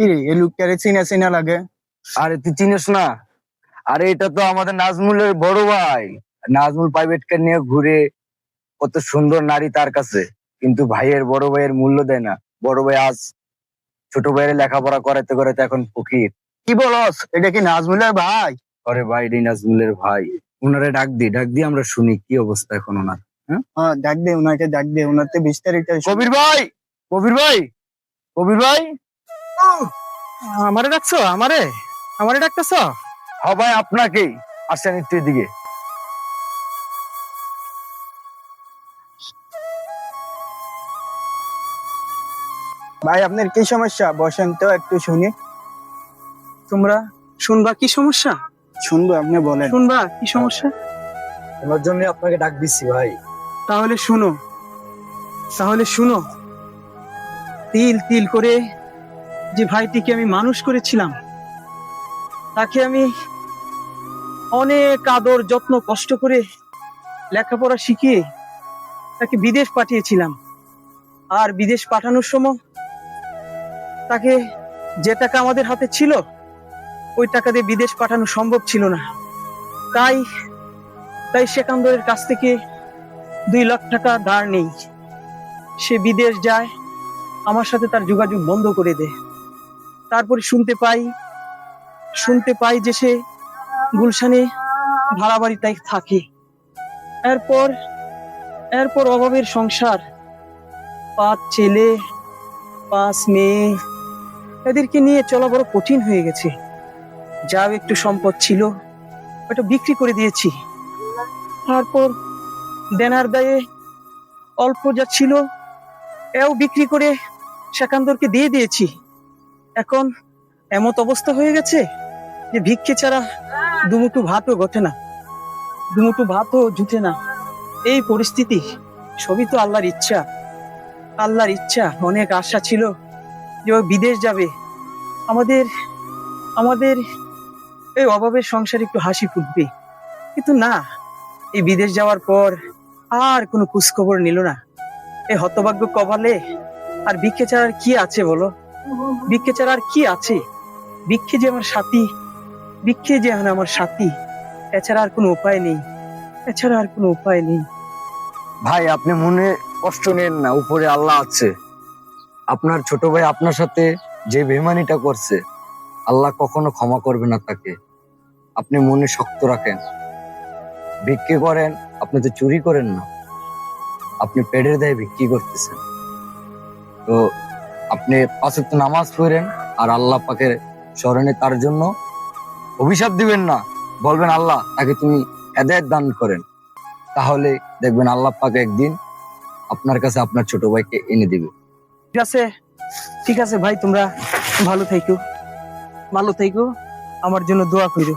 কি রে, এই লোকটারে চিনা চিনা লাগে। আরে তুই চিনিস না? আরে এটা তো আমাদের নাজমুলের বড় ভাই। নাজমুল প্রাইভেট কার নিয়ে ঘুরে, কত সুন্দর নারী তার কাছে, কিন্তু ভাইয়ের বড় ভাইয়ের মূল্য দেয় না। বড় ভাই আজ ছোট ভাইয়ের লেখাপড়া করাতে করাতে এখন ফকির। কি বলস, এটা কি নাজমুলের ভাই? আরে ভাই, রে নাজমুলের ভাই। উনারে ডাক দি আমরা শুনি কি অবস্থা এখন ওনার। হ্যাঁ, ডাক দে উনাকে, ডাক দে উনাতে বিস্তারিত কবির ভাই, কবির ভাই, কবির ভাই। আমারে ডাকছো? আমারে আমারে ডাকতেছ? হ্যাঁ ভাই, আপনাকেই। আসেন একটু এদিকে। ভাই, আপনার কি সমস্যা? বসেন তো একটু শুনি। তোমরা শুনবা কি সমস্যা? শুনবো, আপনি বলেন। শুনবা কি সমস্যা? ওনার জন্য আপনাকে ডাক দিচ্ছি ভাই। তাহলে শুনো, তাহলে শুনো। তিল তিল করে যে ভাইটিকে আমি মানুষ করেছিলাম, তাকে আমি অনেক আদর যত্ন কষ্ট করে লেখাপড়া শিখিয়ে তাকে বিদেশ পাঠিয়েছিলাম। আর বিদেশ পাঠানোর সময় তাকে যে টাকা আমাদের হাতে ছিল, ওই টাকা দিয়ে বিদেশ পাঠানো সম্ভব ছিল না। তাই তাই সেকান্দরের কাছ থেকে 2 লাখ টাকা ধার নেই। সে বিদেশ যায়, আমার সাথে তার যোগাযোগ বন্ধ করে দেয়। তারপরে শুনতে পাই যে সে গুলশানে ভাড়া বাড়িতে থাকে। এরপর এরপর অভাবের সংসার, 5 ছেলে 5 মেয়ে, এদেরকে নিয়ে চলা বড় কঠিন হয়ে গেছে। যা একটু সম্পদ ছিল ওটা বিক্রি করে দিয়েছি। তারপর দেনার দায়ে অল্প যা ছিল এও বিক্রি করে সেকান্দরকে দিয়ে দিয়েছি। এখন এমত অবস্থা হয়ে গেছে যে ভিক্ষে ছাড়া দুমুঠো ভাতও ঘটে না, দুমুঠো ভাতও জুটে না। এই পরিস্থিতি সবই তো আল্লাহর ইচ্ছা। আল্লাহর ইচ্ছা, অনেক আশা ছিল যে ও বিদেশ যাবে, আমাদের আমাদের এই অভাবের সংসারে একটু হাসি ফুটবে। কিন্তু না, এই বিদেশ যাওয়ার পর আর কোনো খোঁজখবর নিল না। এই হতভাগ্য কপালে আর ভিক্ষে ছাড়া আর কি আছে বলো? ভিক্ষে ছাড়া আর কি আছে? ভিক্ষে যে আমার সাথী, ভিক্ষে যে আমার সাথী, এছাড়া আর কোনো উপায় নেই, এছাড়া আর কোনো উপায় নেই। ভাই, আপনি মনে কষ্ট নেন না, উপরে আল্লাহ আছে। আপনার ছোট ভাই আপনার সাথে যে বেমানিটা করছে, আল্লাহ কখনো ক্ষমা করবে না তাকে। আপনি মনে শক্ত রাখেন। ভিক্ষে করেন, আপনি তো চুরি করেন না, আপনি পেটের দায়ে ভিক্ষি করতেছেন। তো আপনি 5 ওয়াক্ত নামাজ পড়েন, আর আল্লাহ পাকের স্মরণে তার জন্য অভিশাপ দিবেন না। বলবেন আল্লাহ তাকে তুমি হেদায়েত দান করেন, তাহলে দেখবেন আল্লাহ পাক একদিন আপনার কাছে আপনার ছোট ভাইকে এনে দিবে। ঠিক আছে, ঠিক আছে ভাই, তোমরা ভালো থেকো, ভালো থেকো, আমার জন্য দোয়া করো।